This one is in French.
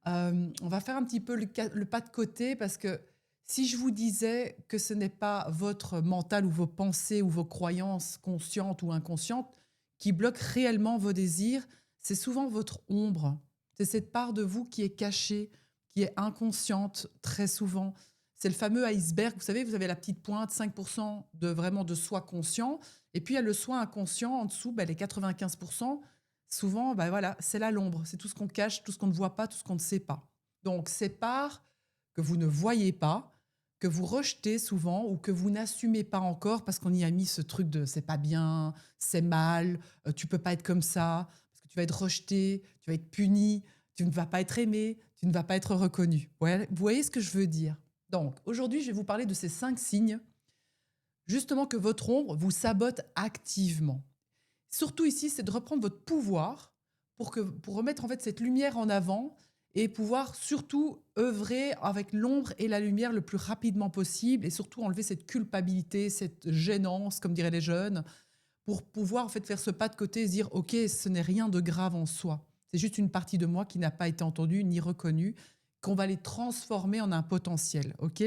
On va faire un petit peu le pas de côté parce que si je vous disais que ce n'est pas votre mental ou vos pensées ou vos croyances conscientes ou inconscientes qui bloquent réellement vos désirs, c'est souvent votre ombre. C'est cette part de vous qui est cachée, qui est inconsciente très souvent. C'est le fameux iceberg. Vous savez, vous avez la petite pointe, 5% de vraiment de soi conscient. Et puis il y a le soi inconscient en dessous, les 95%. Souvent, voilà, c'est là l'ombre. C'est tout ce qu'on cache, tout ce qu'on ne voit pas, tout ce qu'on ne sait pas. Donc, ces parts que vous ne voyez pas, que vous rejetez souvent ou que vous n'assumez pas encore parce qu'on y a mis ce truc de c'est pas bien, c'est mal, tu peux pas être comme ça, parce que tu vas être rejeté, tu vas être puni, tu ne vas pas être aimé, tu ne vas pas être reconnu. Ouais, vous voyez ce que je veux dire? Donc, aujourd'hui, je vais vous parler de ces 5 signes, justement, que votre ombre vous sabote activement. Surtout ici, c'est de reprendre votre pouvoir pour remettre en fait cette lumière en avant et pouvoir surtout œuvrer avec l'ombre et la lumière le plus rapidement possible et surtout enlever cette culpabilité, cette gênance, comme diraient les jeunes, pour pouvoir en fait faire ce pas de côté et se dire ok, ce n'est rien de grave en soi. C'est juste une partie de moi qui n'a pas été entendue ni reconnue, qu'on va les transformer en un potentiel. Ok.